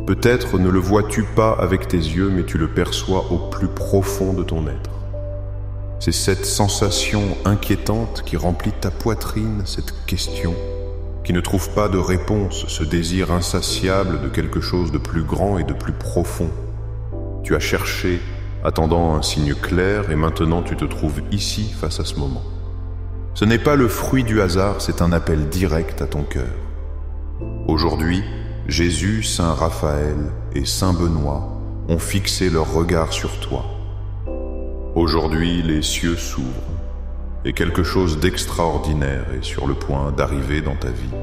Peut-être ne le vois-tu pas avec tes yeux, mais tu le perçois au plus profond de ton être. C'est cette sensation inquiétante qui remplit ta poitrine, cette question, qui ne trouve pas de réponse, ce désir insatiable de quelque chose de plus grand et de plus profond. Tu as cherché, attendant un signe clair, et maintenant tu te trouves ici face à ce moment. Ce n'est pas le fruit du hasard, c'est un appel direct à ton cœur. Aujourd'hui, Jésus, Saint Raphaël et Saint Benoît ont fixé leur regard sur toi. Aujourd'hui, les cieux s'ouvrent et quelque chose d'extraordinaire est sur le point d'arriver dans ta vie.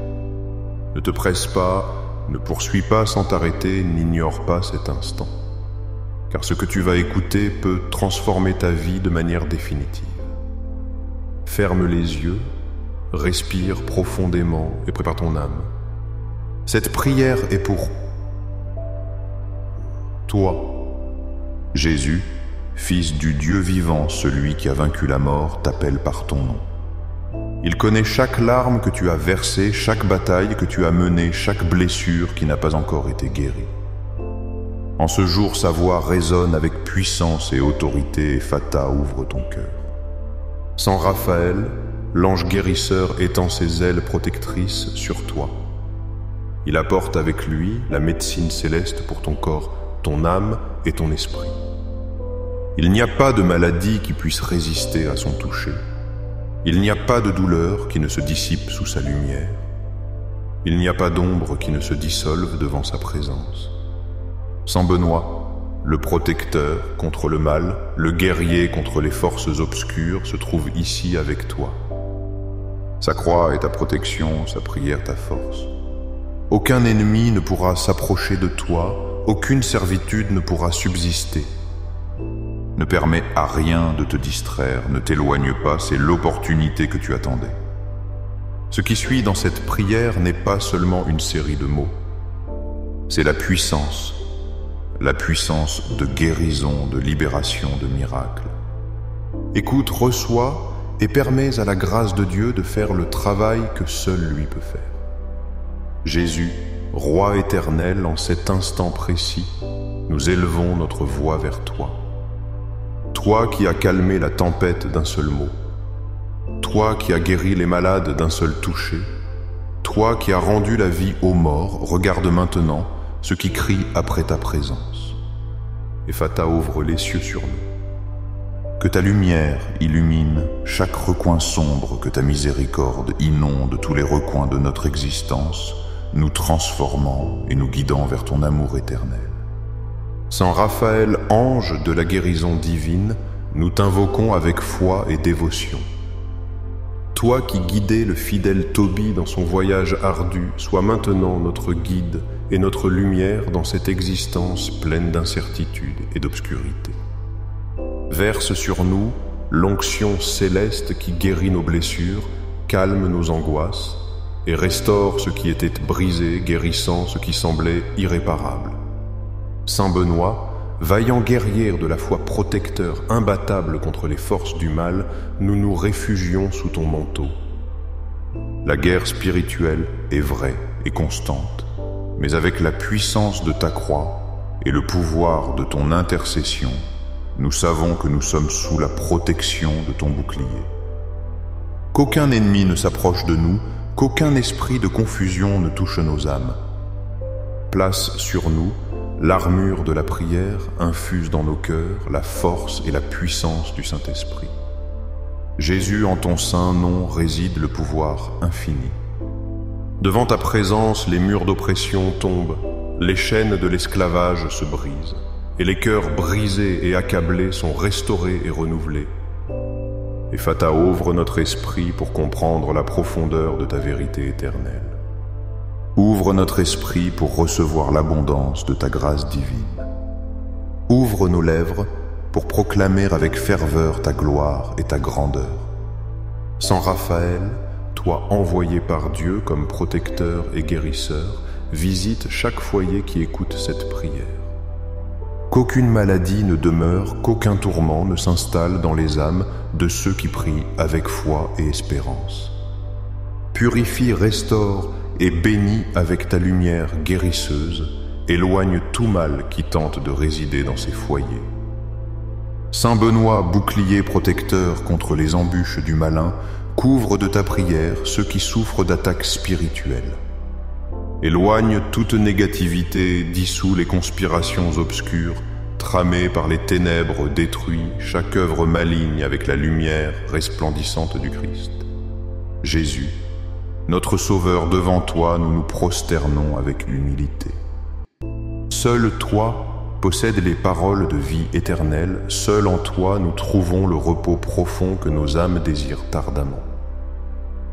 Ne te presse pas, ne poursuis pas sans t'arrêter, n'ignore pas cet instant. Car ce que tu vas écouter peut transformer ta vie de manière définitive. Ferme les yeux, respire profondément et prépare ton âme. Cette prière est pour toi, Jésus, Fils du Dieu vivant, celui qui a vaincu la mort, t'appelle par ton nom. Il connaît chaque larme que tu as versée, chaque bataille que tu as menée, chaque blessure qui n'a pas encore été guérie. En ce jour, sa voix résonne avec puissance et autorité, et Fata ouvre ton cœur. Saint Raphaël, l'ange guérisseur étend ses ailes protectrices sur toi. Il apporte avec lui la médecine céleste pour ton corps, ton âme et ton esprit. Il n'y a pas de maladie qui puisse résister à son toucher. Il n'y a pas de douleur qui ne se dissipe sous sa lumière. Il n'y a pas d'ombre qui ne se dissolve devant sa présence. Saint Benoît, le protecteur contre le mal, le guerrier contre les forces obscures, se trouve ici avec toi. Sa croix est ta protection, sa prière ta force. Aucun ennemi ne pourra s'approcher de toi, aucune servitude ne pourra subsister. Ne permets à rien de te distraire, ne t'éloigne pas, c'est l'opportunité que tu attendais. Ce qui suit dans cette prière n'est pas seulement une série de mots. C'est la puissance de guérison, de libération, de miracle. Écoute, reçois et permets à la grâce de Dieu de faire le travail que seul lui peut faire. Jésus, Roi éternel, en cet instant précis, nous élevons notre voix vers toi. Toi qui as calmé la tempête d'un seul mot, toi qui as guéri les malades d'un seul toucher, toi qui as rendu la vie aux morts, regarde maintenant ce qui crie après ta présence. Et Fata ouvre les cieux sur nous. Que ta lumière illumine chaque recoin sombre, que ta miséricorde inonde tous les recoins de notre existence, nous transformant et nous guidant vers ton amour éternel. Saint Raphaël, ange de la guérison divine, nous t'invoquons avec foi et dévotion. Toi qui guidais le fidèle Tobie dans son voyage ardu, sois maintenant notre guide et notre lumière dans cette existence pleine d'incertitude et d'obscurité. Verse sur nous l'onction céleste qui guérit nos blessures, calme nos angoisses et restaure ce qui était brisé, guérissant ce qui semblait irréparable. Saint Benoît, vaillant guerrier de la foi protecteur imbattable contre les forces du mal, nous nous réfugions sous ton manteau. La guerre spirituelle est vraie et constante, mais avec la puissance de ta croix et le pouvoir de ton intercession, nous savons que nous sommes sous la protection de ton bouclier. Qu'aucun ennemi ne s'approche de nous, qu'aucun esprit de confusion ne touche nos âmes. Place sur nous l'armure de la prière, infuse dans nos cœurs la force et la puissance du Saint-Esprit. Jésus, en ton saint nom réside le pouvoir infini. Devant ta présence, les murs d'oppression tombent, les chaînes de l'esclavage se brisent, et les cœurs brisés et accablés sont restaurés et renouvelés. Et Fata ouvre notre esprit pour comprendre la profondeur de ta vérité éternelle. Ouvre notre esprit pour recevoir l'abondance de ta grâce divine. Ouvre nos lèvres pour proclamer avec ferveur ta gloire et ta grandeur. Saint Raphaël, toi envoyé par Dieu comme protecteur et guérisseur, visite chaque foyer qui écoute cette prière. Qu'aucune maladie ne demeure, qu'aucun tourment ne s'installe dans les âmes de ceux qui prient avec foi et espérance. Purifie, restaure et bénis avec ta lumière guérisseuse, éloigne tout mal qui tente de résider dans ces foyers. Saint Benoît, bouclier protecteur contre les embûches du malin, couvre de ta prière ceux qui souffrent d'attaques spirituelles. Éloigne toute négativité, dissout les conspirations obscures, tramées par les ténèbres, détruit chaque œuvre maligne avec la lumière resplendissante du Christ. Jésus, notre Sauveur, devant toi, nous nous prosternons avec humilité. Seul toi possèdes les paroles de vie éternelle, seul en toi nous trouvons le repos profond que nos âmes désirent ardemment.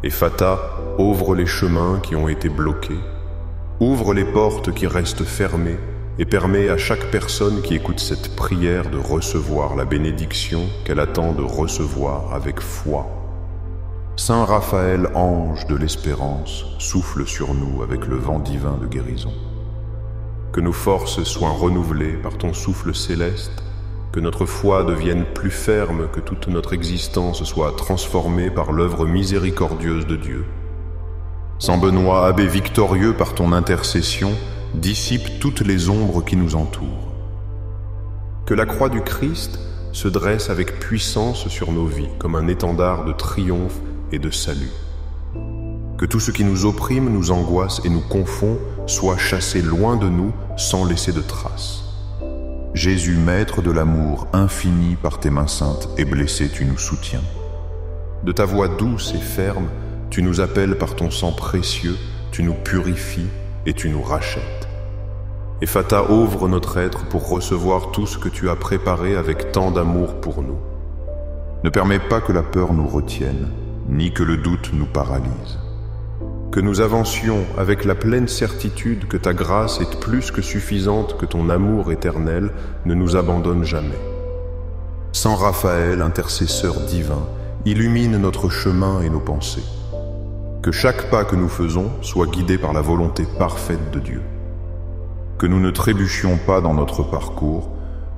Ephata, ouvre les chemins qui ont été bloqués, ouvre les portes qui restent fermées et permet à chaque personne qui écoute cette prière de recevoir la bénédiction qu'elle attend de recevoir avec foi. Saint Raphaël, ange de l'espérance, souffle sur nous avec le vent divin de guérison. Que nos forces soient renouvelées par ton souffle céleste, que notre foi devienne plus ferme, que toute notre existence soit transformée par l'œuvre miséricordieuse de Dieu. Saint Benoît, abbé victorieux par ton intercession, dissipe toutes les ombres qui nous entourent. Que la croix du Christ se dresse avec puissance sur nos vies, comme un étendard de triomphe et de salut. Que tout ce qui nous opprime, nous angoisse et nous confond soit chassé loin de nous sans laisser de traces. Jésus, maître de l'amour infini par tes mains saintes et blessé, tu nous soutiens. De ta voix douce et ferme, tu nous appelles par ton sang précieux, tu nous purifies et tu nous rachètes. Ephata, ouvre notre être pour recevoir tout ce que tu as préparé avec tant d'amour pour nous. Ne permets pas que la peur nous retienne, ni que le doute nous paralyse. Que nous avancions avec la pleine certitude que ta grâce est plus que suffisante, que ton amour éternel ne nous abandonne jamais. Saint Raphaël, intercesseur divin, illumine notre chemin et nos pensées. Que chaque pas que nous faisons soit guidé par la volonté parfaite de Dieu. Que nous ne trébuchions pas dans notre parcours,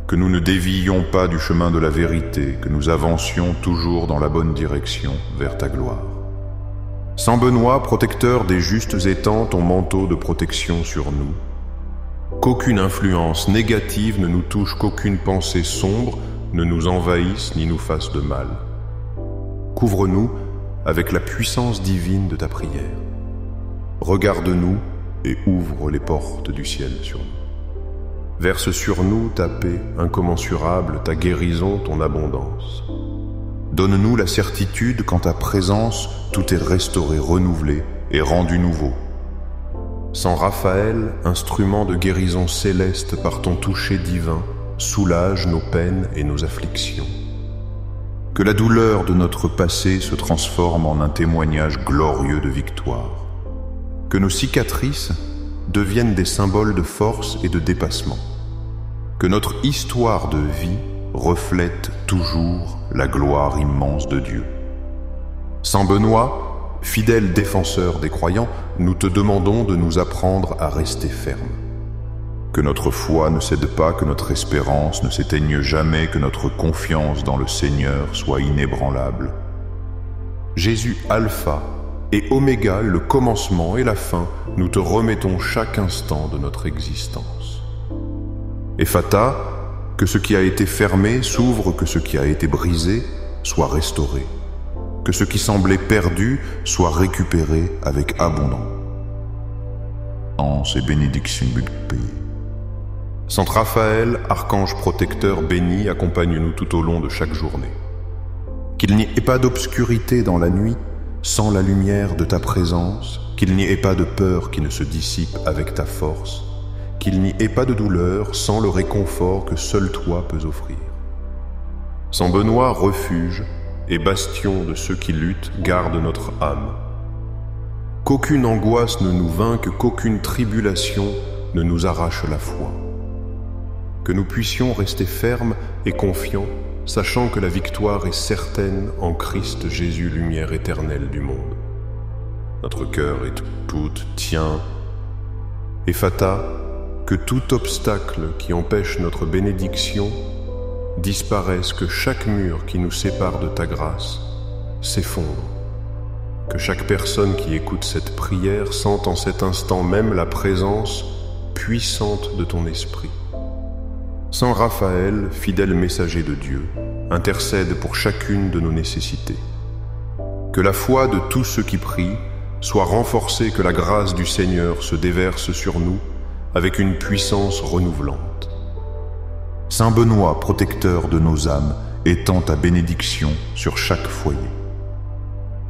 que nous ne déviions pas du chemin de la vérité, que nous avancions toujours dans la bonne direction vers ta gloire. Saint Benoît, protecteur des justes, étends ton manteau de protection sur nous. Qu'aucune influence négative ne nous touche, qu'aucune pensée sombre ne nous envahisse ni nous fasse de mal. Couvre-nous avec la puissance divine de ta prière. Regarde-nous et ouvre les portes du ciel sur nous. Verse sur nous ta paix incommensurable, ta guérison, ton abondance. Donne-nous la certitude qu'en ta présence, tout est restauré, renouvelé et rendu nouveau. Saint Raphaël, instrument de guérison céleste par ton toucher divin, soulage nos peines et nos afflictions. Que la douleur de notre passé se transforme en un témoignage glorieux de victoire. Que nos cicatrices deviennent des symboles de force et de dépassement. Que notre histoire de vie reflète toujours la gloire immense de Dieu. Saint Benoît, fidèle défenseur des croyants, nous te demandons de nous apprendre à rester fermes. Que notre foi ne cède pas, que notre espérance ne s'éteigne jamais, que notre confiance dans le Seigneur soit inébranlable. Jésus Alpha et Oméga, le commencement et la fin, nous te remettons chaque instant de notre existence. Ephata, que ce qui a été fermé s'ouvre, que ce qui a été brisé soit restauré, que ce qui semblait perdu soit récupéré avec abondance et bénédiction du pays. Saint Raphaël, archange protecteur béni, accompagne-nous tout au long de chaque journée. Qu'il n'y ait pas d'obscurité dans la nuit sans la lumière de ta présence, qu'il n'y ait pas de peur qui ne se dissipe avec ta force, qu'il n'y ait pas de douleur sans le réconfort que seul toi peux offrir. Saint Benoît, refuge et bastion de ceux qui luttent, garde notre âme. Qu'aucune angoisse ne nous vainque, qu'aucune tribulation ne nous arrache la foi. Que nous puissions rester fermes et confiants, sachant que la victoire est certaine en Christ Jésus, lumière éternelle du monde. Notre cœur est tout tien. Ephata, que tout obstacle qui empêche notre bénédiction disparaisse, que chaque mur qui nous sépare de ta grâce s'effondre. Que chaque personne qui écoute cette prière sente en cet instant même la présence puissante de ton esprit. Saint Raphaël, fidèle messager de Dieu, intercède pour chacune de nos nécessités. Que la foi de tous ceux qui prient soit renforcée, que la grâce du Seigneur se déverse sur nous avec une puissance renouvelante. Saint Benoît, protecteur de nos âmes, étend ta bénédiction sur chaque foyer.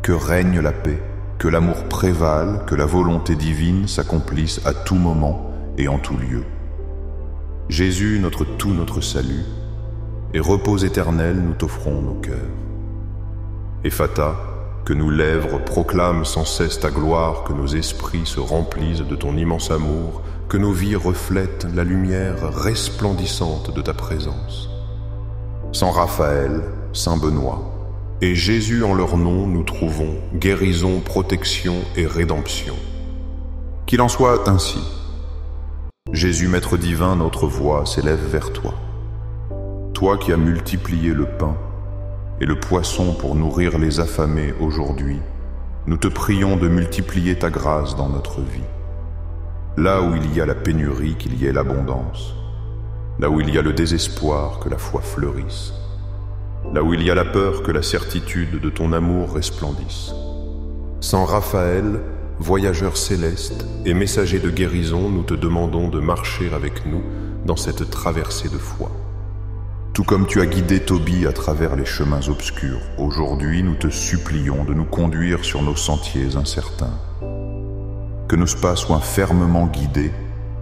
Que règne la paix, que l'amour prévale, que la volonté divine s'accomplisse à tout moment et en tout lieu. Jésus, notre salut, et repos éternel nous t'offrons nos cœurs. Ephata, que nos lèvres proclament sans cesse ta gloire, que nos esprits se remplissent de ton immense amour, que nos vies reflètent la lumière resplendissante de ta présence. Saint Raphaël, Saint Benoît, et Jésus en leur nom nous trouvons guérison, protection et rédemption. Qu'il en soit ainsi. Jésus, Maître divin, notre voix s'élève vers toi. Toi qui as multiplié le pain et le poisson pour nourrir les affamés aujourd'hui, nous te prions de multiplier ta grâce dans notre vie. Là où il y a la pénurie, qu'il y ait l'abondance. Là où il y a le désespoir, que la foi fleurisse. Là où il y a la peur, que la certitude de ton amour resplendisse. Saint Raphaël, voyageur céleste et messager de guérison, nous te demandons de marcher avec nous dans cette traversée de foi. Tout comme tu as guidé Tobie à travers les chemins obscurs, aujourd'hui nous te supplions de nous conduire sur nos sentiers incertains. Que nos pas soient fermement guidés,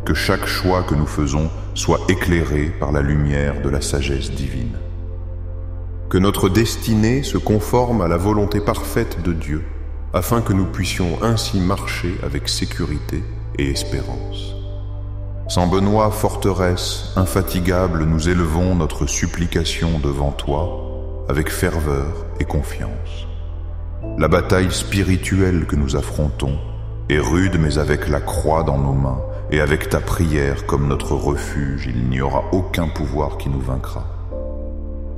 que chaque choix que nous faisons soit éclairé par la lumière de la sagesse divine. Que notre destinée se conforme à la volonté parfaite de Dieu, afin que nous puissions ainsi marcher avec sécurité et espérance. Saint Benoît, forteresse infatigable, nous élevons notre supplication devant toi avec ferveur et confiance. La bataille spirituelle que nous affrontons est rude, mais avec la croix dans nos mains et avec ta prière comme notre refuge, il n'y aura aucun pouvoir qui nous vaincra.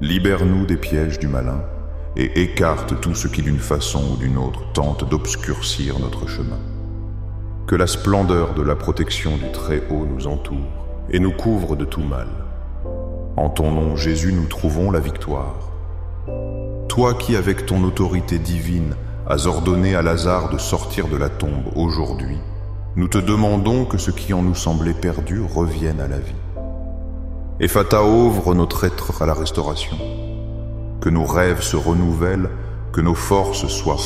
Libère-nous des pièges du malin et écarte tout ce qui d'une façon ou d'une autre tente d'obscurcir notre chemin. Que la splendeur de la protection du Très-Haut nous entoure et nous couvre de tout mal. En ton nom, Jésus, nous trouvons la victoire. Toi qui, avec ton autorité divine, as ordonné à Lazare de sortir de la tombe aujourd'hui, nous te demandons que ce qui en nous semblait perdu revienne à la vie. Ephata, ouvre notre être à la restauration. Que nos rêves se renouvellent, que nos forces soient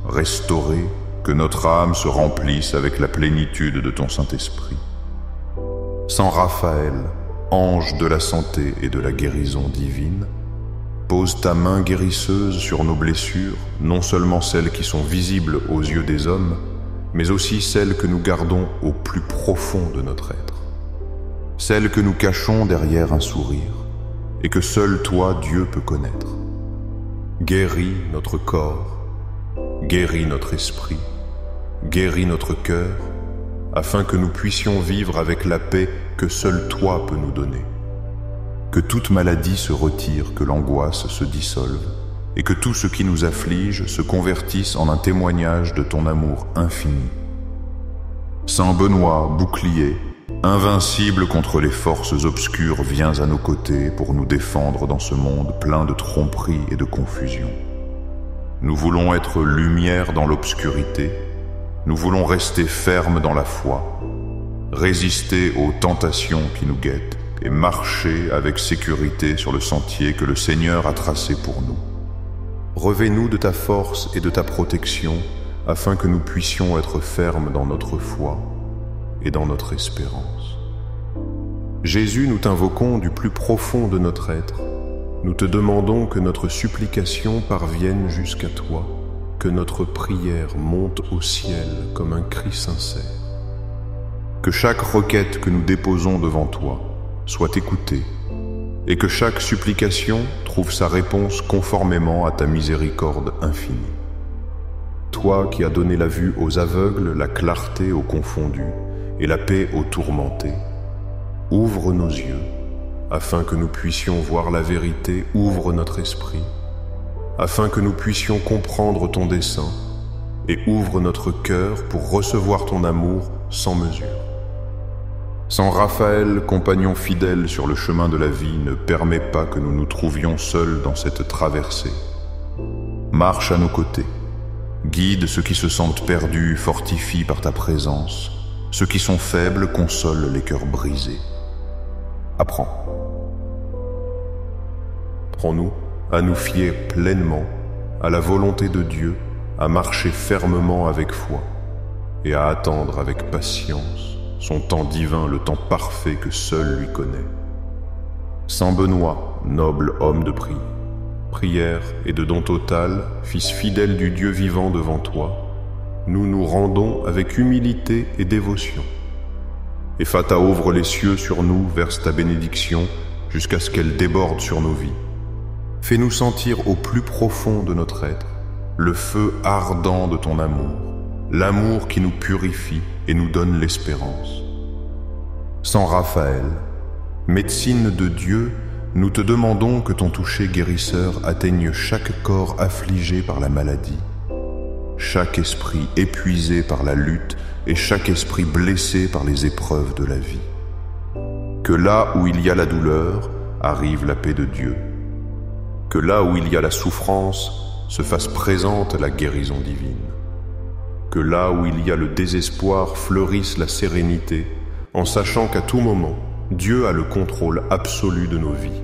restaurées, que notre âme se remplisse avec la plénitude de ton Saint-Esprit. Saint Raphaël, ange de la santé et de la guérison divine, pose ta main guérisseuse sur nos blessures, non seulement celles qui sont visibles aux yeux des hommes, mais aussi celles que nous gardons au plus profond de notre être, celles que nous cachons derrière un sourire, et que seul toi, Dieu, peut connaître. Guéris notre corps, guéris notre esprit, guéris notre cœur, afin que nous puissions vivre avec la paix que seul toi peux nous donner. Que toute maladie se retire, que l'angoisse se dissolve, et que tout ce qui nous afflige se convertisse en un témoignage de ton amour infini. Saint Benoît, bouclier, invincible contre les forces obscures, viens à nos côtés pour nous défendre dans ce monde plein de tromperies et de confusion. Nous voulons être lumière dans l'obscurité, nous voulons rester fermes dans la foi, résister aux tentations qui nous guettent et marcher avec sécurité sur le sentier que le Seigneur a tracé pour nous. Revêt-nous de ta force et de ta protection afin que nous puissions être fermes dans notre foi et dans notre espérance. Jésus, nous t'invoquons du plus profond de notre être. Nous te demandons que notre supplication parvienne jusqu'à toi, que notre prière monte au ciel comme un cri sincère. Que chaque requête que nous déposons devant toi soit écoutée, et que chaque supplication trouve sa réponse conformément à ta miséricorde infinie. Toi qui as donné la vue aux aveugles, la clarté aux confondus et la paix aux tourmentés, ouvre nos yeux afin que nous puissions voir la vérité, ouvre notre esprit, afin que nous puissions comprendre ton dessein, et ouvre notre cœur pour recevoir ton amour sans mesure. Sans Raphaël, compagnon fidèle sur le chemin de la vie, ne permet pas que nous nous trouvions seuls dans cette traversée. Marche à nos côtés. Guide ceux qui se sentent perdus, fortifie par ta présence. Ceux qui sont faibles, console les cœurs brisés. Apprends. Apprends-nous à nous fier pleinement à la volonté de Dieu, à marcher fermement avec foi et à attendre avec patience son temps divin, le temps parfait que seul lui connaît. Saint Benoît, noble homme de prière et de don total, fils fidèle du Dieu vivant devant toi, nous nous rendons avec humilité et dévotion. Et Fata ouvre les cieux sur nous, verse ta bénédiction, jusqu'à ce qu'elle déborde sur nos vies. Fais-nous sentir au plus profond de notre être le feu ardent de ton amour, l'amour qui nous purifie et nous donne l'espérance. Sans Raphaël, médecine de Dieu, nous te demandons que ton toucher guérisseur atteigne chaque corps affligé par la maladie, chaque esprit épuisé par la lutte et chaque esprit blessé par les épreuves de la vie. Que là où il y a la douleur, arrive la paix de Dieu. Que là où il y a la souffrance, se fasse présente la guérison divine. Que là où il y a le désespoir, fleurisse la sérénité, en sachant qu'à tout moment, Dieu a le contrôle absolu de nos vies.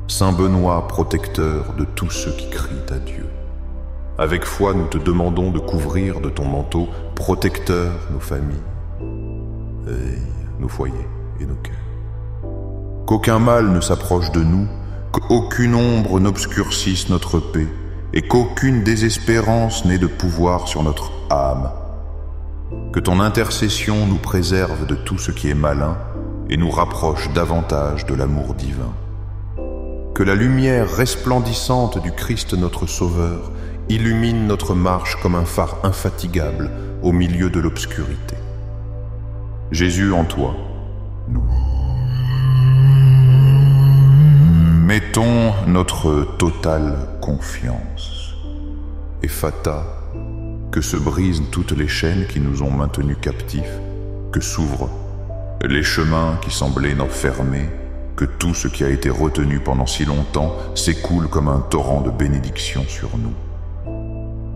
Saint Benoît, protecteur de tous ceux qui crient à Dieu. Avec foi, nous te demandons de couvrir de ton manteau protecteur nos familles, nos foyers et nos cœurs. Qu'aucun mal ne s'approche de nous, qu'aucune ombre n'obscurcisse notre paix, et qu'aucune désespérance n'ait de pouvoir sur notre âme. Que ton intercession nous préserve de tout ce qui est malin et nous rapproche davantage de l'amour divin. Que la lumière resplendissante du Christ notre Sauveur illumine notre marche comme un phare infatigable au milieu de l'obscurité. Jésus, en toi, nous mettons notre totale confiance. Et Fata, que se brisent toutes les chaînes qui nous ont maintenus captifs, que s'ouvrent les chemins qui semblaient n'enfermer, que tout ce qui a été retenu pendant si longtemps s'écoule comme un torrent de bénédiction sur nous.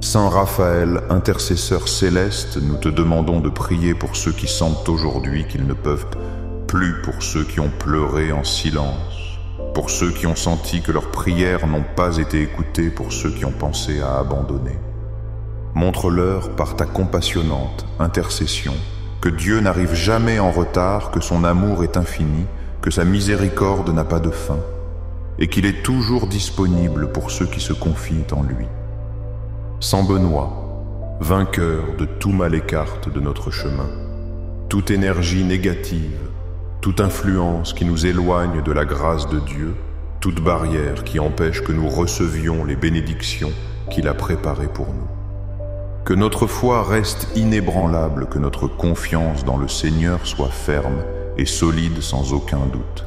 Saint Raphaël, intercesseur céleste, nous te demandons de prier pour ceux qui sentent aujourd'hui qu'ils ne peuvent plus, pour ceux qui ont pleuré en silence, pour ceux qui ont senti que leurs prières n'ont pas été écoutées, pour ceux qui ont pensé à abandonner. Montre-leur par ta compassionnante intercession que Dieu n'arrive jamais en retard, que son amour est infini, que sa miséricorde n'a pas de fin, et qu'il est toujours disponible pour ceux qui se confient en lui. Saint Benoît, vainqueur de tout mal écarte de notre chemin, toute énergie négative, toute influence qui nous éloigne de la grâce de Dieu, toute barrière qui empêche que nous recevions les bénédictions qu'il a préparées pour nous. Que notre foi reste inébranlable, que notre confiance dans le Seigneur soit ferme et solide sans aucun doute.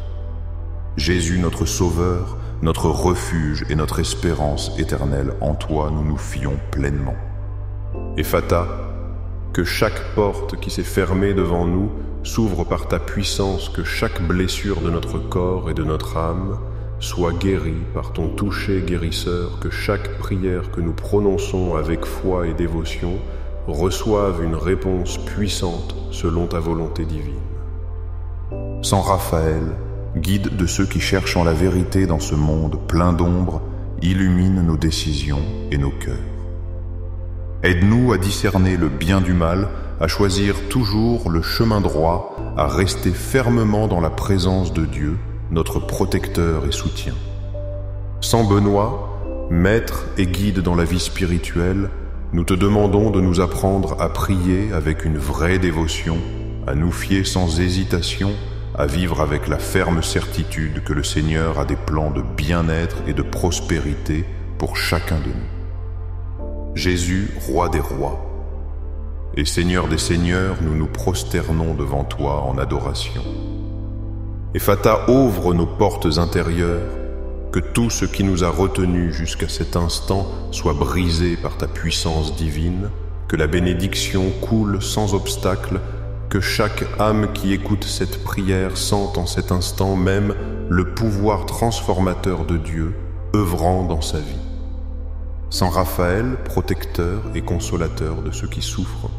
Jésus, notre Sauveur, notre refuge et notre espérance éternelle, en toi nous nous fions pleinement. Et Fata, que chaque porte qui s'est fermée devant nous s'ouvre par ta puissance, que chaque blessure de notre corps et de notre âme soit guérie par ton toucher guérisseur, que chaque prière que nous prononçons avec foi et dévotion reçoive une réponse puissante selon ta volonté divine. Saint Raphaël, guide de ceux qui cherchent en la vérité dans ce monde plein d'ombre, illumine nos décisions et nos cœurs. Aide-nous à discerner le bien du mal, à choisir toujours le chemin droit, à rester fermement dans la présence de Dieu, notre protecteur et soutien. Saint Benoît, maître et guide dans la vie spirituelle, nous te demandons de nous apprendre à prier avec une vraie dévotion, à nous fier sans hésitation, à vivre avec la ferme certitude que le Seigneur a des plans de bien-être et de prospérité pour chacun de nous. Jésus, roi des rois, et Seigneur des seigneurs, nous nous prosternons devant toi en adoration. Et Fata, ouvre nos portes intérieures, que tout ce qui nous a retenus jusqu'à cet instant soit brisé par ta puissance divine, que la bénédiction coule sans obstacle, que chaque âme qui écoute cette prière sente en cet instant même le pouvoir transformateur de Dieu œuvrant dans sa vie. Saint Raphaël, protecteur et consolateur de ceux qui souffrent,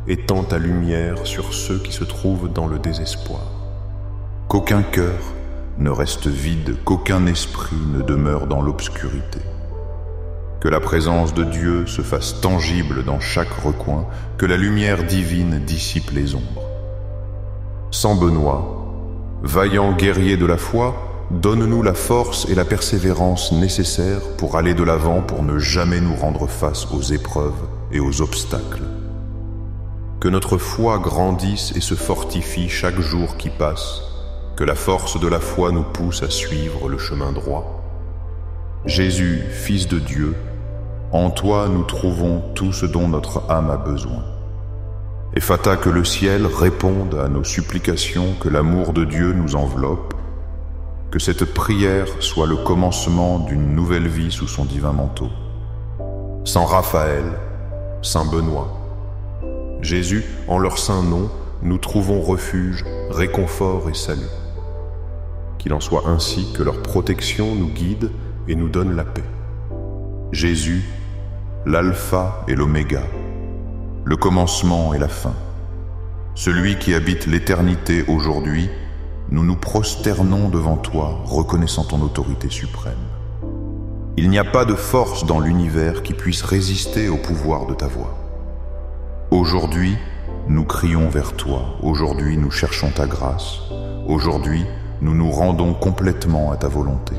étend ta lumière sur ceux qui se trouvent dans le désespoir. Qu'aucun cœur ne reste vide, qu'aucun esprit ne demeure dans l'obscurité. Que la présence de Dieu se fasse tangible dans chaque recoin, que la lumière divine dissipe les ombres. Saint Benoît, vaillant guerrier de la foi, donne-nous la force et la persévérance nécessaires pour aller de l'avant, pour ne jamais nous rendre face aux épreuves et aux obstacles. Que notre foi grandisse et se fortifie chaque jour qui passe, que la force de la foi nous pousse à suivre le chemin droit. Jésus, Fils de Dieu, en toi nous trouvons tout ce dont notre âme a besoin. Et Ephphatha, que le ciel réponde à nos supplications, que l'amour de Dieu nous enveloppe, que cette prière soit le commencement d'une nouvelle vie sous son divin manteau. Saint Raphaël, Saint Benoît, Jésus, en leur saint nom, nous trouvons refuge, réconfort et salut. Qu'il en soit ainsi, que leur protection nous guide et nous donne la paix. Jésus, l'alpha et l'oméga, le commencement et la fin. Celui qui habite l'éternité aujourd'hui, nous nous prosternons devant toi, reconnaissant ton autorité suprême. Il n'y a pas de force dans l'univers qui puisse résister au pouvoir de ta voix. Aujourd'hui, nous crions vers toi. Aujourd'hui, nous cherchons ta grâce. Aujourd'hui, nous nous rendons complètement à ta volonté.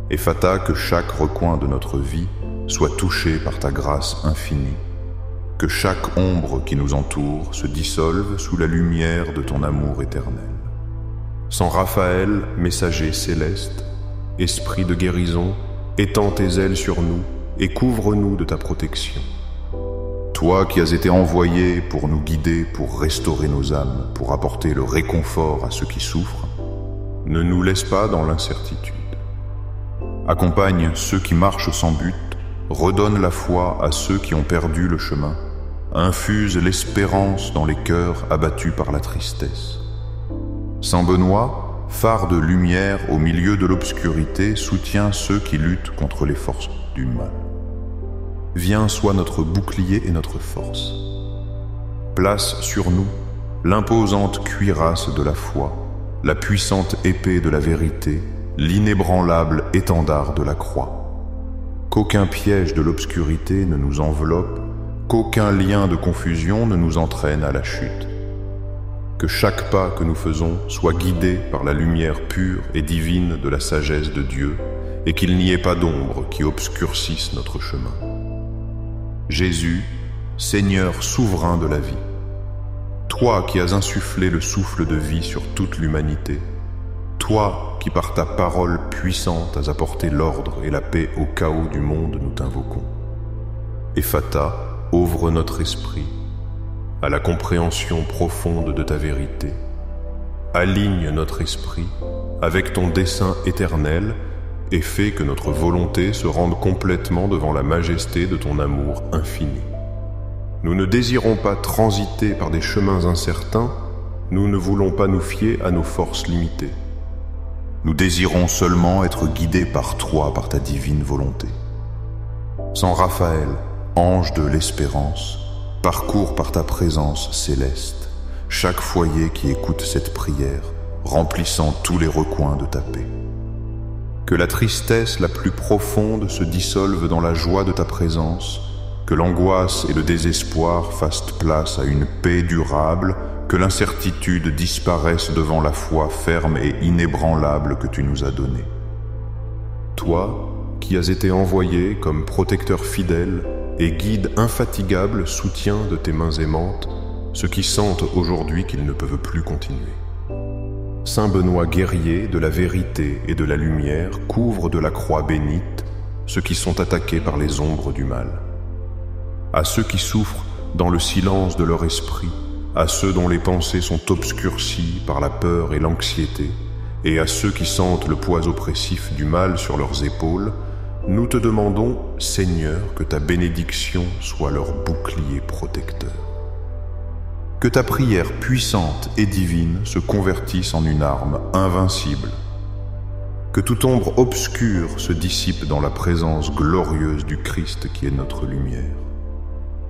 Ephphatha, que chaque recoin de notre vie soit touché par ta grâce infinie. Que chaque ombre qui nous entoure se dissolve sous la lumière de ton amour éternel. Saint Raphaël, messager céleste, esprit de guérison, étends tes ailes sur nous et couvre-nous de ta protection. Toi qui as été envoyé pour nous guider, pour restaurer nos âmes, pour apporter le réconfort à ceux qui souffrent, ne nous laisse pas dans l'incertitude. Accompagne ceux qui marchent sans but, redonne la foi à ceux qui ont perdu le chemin, infuse l'espérance dans les cœurs abattus par la tristesse. Saint Benoît, phare de lumière au milieu de l'obscurité, soutient ceux qui luttent contre les forces du mal. Viens, sois notre bouclier et notre force. Place sur nous l'imposante cuirasse de la foi, la puissante épée de la vérité, l'inébranlable étendard de la croix. Qu'aucun piège de l'obscurité ne nous enveloppe, qu'aucun lien de confusion ne nous entraîne à la chute. Que chaque pas que nous faisons soit guidé par la lumière pure et divine de la sagesse de Dieu, et qu'il n'y ait pas d'ombre qui obscurcisse notre chemin. Jésus, Seigneur souverain de la vie, toi qui as insufflé le souffle de vie sur toute l'humanité, toi qui par ta parole puissante as apporté l'ordre et la paix au chaos du monde, nous t'invoquons. Ephphatha, ouvre notre esprit à la compréhension profonde de ta vérité. Aligne notre esprit avec ton dessein éternel et fais que notre volonté se rende complètement devant la majesté de ton amour infini. Nous ne désirons pas transiter par des chemins incertains, nous ne voulons pas nous fier à nos forces limitées. Nous désirons seulement être guidés par toi, par ta divine volonté. Saint Raphaël, ange de l'espérance, parcours par ta présence céleste chaque foyer qui écoute cette prière, remplissant tous les recoins de ta paix. Que la tristesse la plus profonde se dissolve dans la joie de ta présence, que l'angoisse et le désespoir fassent place à une paix durable, que l'incertitude disparaisse devant la foi ferme et inébranlable que tu nous as donnée. Toi, qui as été envoyé comme protecteur fidèle et guide infatigable, soutien de tes mains aimantes, ceux qui sentent aujourd'hui qu'ils ne peuvent plus continuer. Saint Benoît guerrier de la vérité et de la lumière, couvre de la croix bénite ceux qui sont attaqués par les ombres du mal. À ceux qui souffrent dans le silence de leur esprit, à ceux dont les pensées sont obscurcies par la peur et l'anxiété, et à ceux qui sentent le poids oppressif du mal sur leurs épaules, nous te demandons, Seigneur, que ta bénédiction soit leur bouclier protecteur. Que ta prière puissante et divine se convertisse en une arme invincible. Que toute ombre obscure se dissipe dans la présence glorieuse du Christ qui est notre lumière.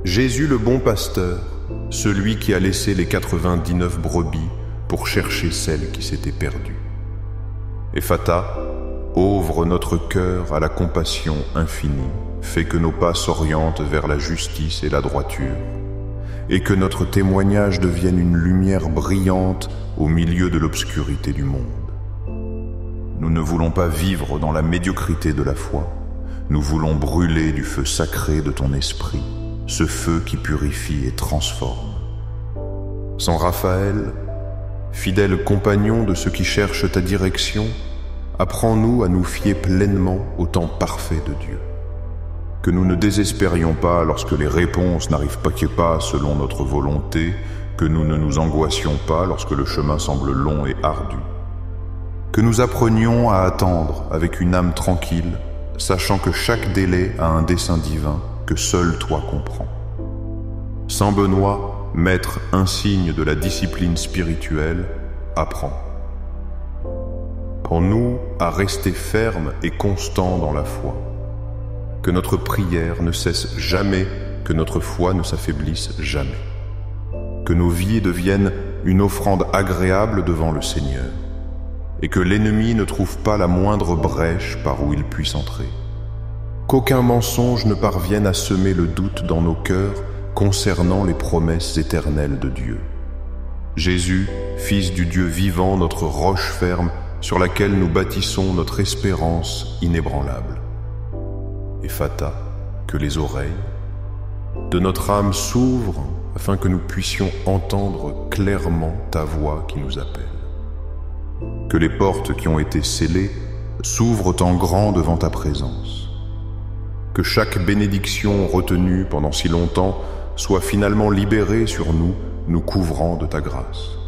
Jésus le bon pasteur, celui qui a laissé les 99 brebis pour chercher celle qui s'était perdue. Ephata, ouvre notre cœur à la compassion infinie, fais que nos pas s'orientent vers la justice et la droiture, et que notre témoignage devienne une lumière brillante au milieu de l'obscurité du monde. Nous ne voulons pas vivre dans la médiocrité de la foi, nous voulons brûler du feu sacré de ton esprit, ce feu qui purifie et transforme. Sans Raphaël, fidèle compagnon de ceux qui cherchent ta direction, apprends-nous à nous fier pleinement au temps parfait de Dieu. Que nous ne désespérions pas lorsque les réponses n'arrivent pas selon notre volonté, que nous ne nous angoissions pas lorsque le chemin semble long et ardu. Que nous apprenions à attendre avec une âme tranquille, sachant que chaque délai a un dessein divin que seul toi comprends. Saint Benoît, maître insigne de la discipline spirituelle, apprend. Apprends-nous à rester fermes et constants dans la foi. Que notre prière ne cesse jamais, que notre foi ne s'affaiblisse jamais. Que nos vies deviennent une offrande agréable devant le Seigneur, et que l'ennemi ne trouve pas la moindre brèche par où il puisse entrer. Qu'aucun mensonge ne parvienne à semer le doute dans nos cœurs concernant les promesses éternelles de Dieu. Jésus, Fils du Dieu vivant, notre roche ferme, sur laquelle nous bâtissons notre espérance inébranlable. Ephata, que les oreilles de notre âme s'ouvrent afin que nous puissions entendre clairement ta voix qui nous appelle. Que les portes qui ont été scellées s'ouvrent en grand devant ta présence. Que chaque bénédiction retenue pendant si longtemps soit finalement libérée sur nous, nous couvrant de ta grâce.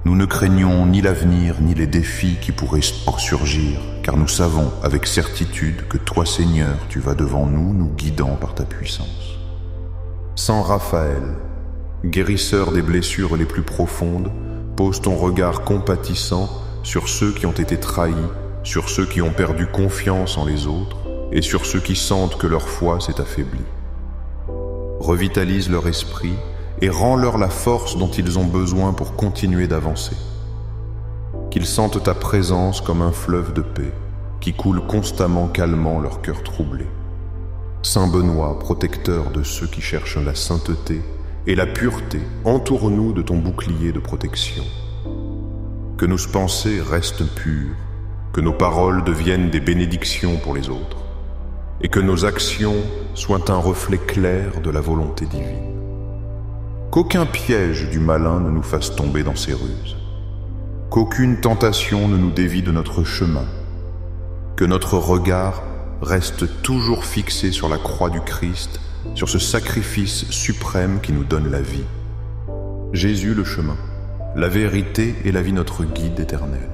Nous ne craignons ni l'avenir ni les défis qui pourraient surgir, car nous savons avec certitude que toi, Seigneur, tu vas devant nous, nous guidant par ta puissance. Saint Raphaël, guérisseur des blessures les plus profondes, pose ton regard compatissant sur ceux qui ont été trahis, sur ceux qui ont perdu confiance en les autres et sur ceux qui sentent que leur foi s'est affaiblie. Revitalise leur esprit et rends-leur la force dont ils ont besoin pour continuer d'avancer. Qu'ils sentent ta présence comme un fleuve de paix qui coule constamment calmant leur cœur troublé. Saint Benoît, protecteur de ceux qui cherchent la sainteté et la pureté, entoure-nous de ton bouclier de protection. Que nos pensées restent pures, que nos paroles deviennent des bénédictions pour les autres, et que nos actions soient un reflet clair de la volonté divine. Qu'aucun piège du malin ne nous fasse tomber dans ses ruses, qu'aucune tentation ne nous dévie de notre chemin, que notre regard reste toujours fixé sur la croix du Christ, sur ce sacrifice suprême qui nous donne la vie. Jésus le chemin, la vérité et la vie notre guide éternel.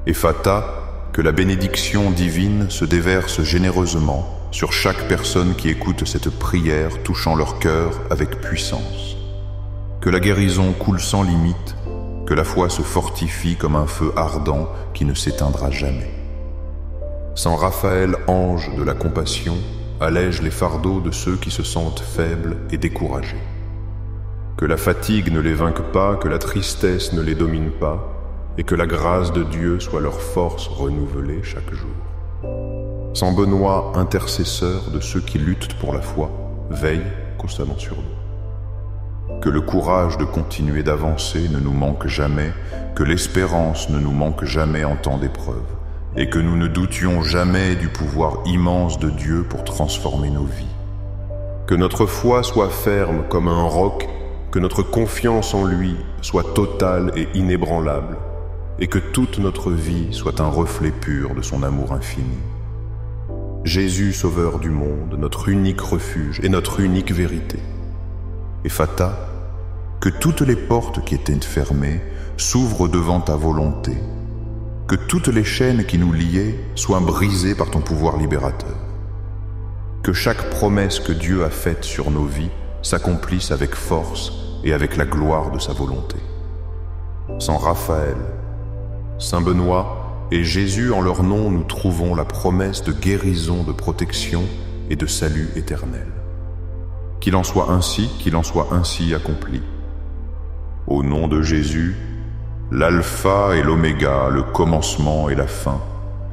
Ephata, que la bénédiction divine se déverse généreusement sur chaque personne qui écoute cette prière touchant leur cœur avec puissance. Que la guérison coule sans limite, que la foi se fortifie comme un feu ardent qui ne s'éteindra jamais. Saint Raphaël, ange de la compassion, allège les fardeaux de ceux qui se sentent faibles et découragés. Que la fatigue ne les vainque pas, que la tristesse ne les domine pas, et que la grâce de Dieu soit leur force renouvelée chaque jour. Saint Benoît, intercesseur de ceux qui luttent pour la foi, veille constamment sur nous. Que le courage de continuer d'avancer ne nous manque jamais, que l'espérance ne nous manque jamais en temps d'épreuve, et que nous ne doutions jamais du pouvoir immense de Dieu pour transformer nos vies. Que notre foi soit ferme comme un roc, que notre confiance en lui soit totale et inébranlable, et que toute notre vie soit un reflet pur de son amour infini. Jésus, Sauveur du monde, notre unique refuge et notre unique vérité. Ephata, que toutes les portes qui étaient fermées s'ouvrent devant ta volonté, que toutes les chaînes qui nous liaient soient brisées par ton pouvoir libérateur, que chaque promesse que Dieu a faite sur nos vies s'accomplisse avec force et avec la gloire de sa volonté. Sans Raphaël, Saint Benoît et Jésus en leur nom, nous trouvons la promesse de guérison, de protection et de salut éternel. Qu'il en soit ainsi accompli. Au nom de Jésus, l'alpha et l'oméga, le commencement et la fin,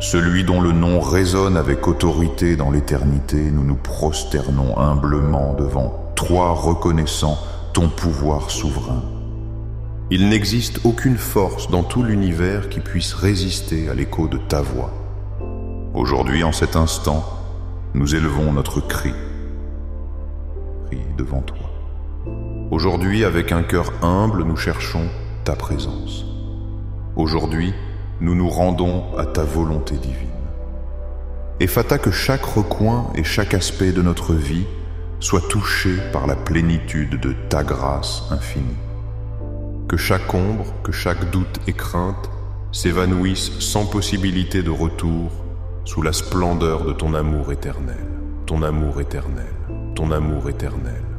celui dont le nom résonne avec autorité dans l'éternité, nous nous prosternons humblement devant toi, reconnaissant ton pouvoir souverain. Il n'existe aucune force dans tout l'univers qui puisse résister à l'écho de ta voix. Aujourd'hui, en cet instant, nous élevons notre cri devant toi. Aujourd'hui, avec un cœur humble, nous cherchons ta présence. Aujourd'hui, nous nous rendons à ta volonté divine. Et fata que chaque recoin et chaque aspect de notre vie soit touché par la plénitude de ta grâce infinie. Que chaque ombre, que chaque doute et crainte s'évanouissent sans possibilité de retour sous la splendeur de ton amour éternel, ton amour éternel, ton amour éternel.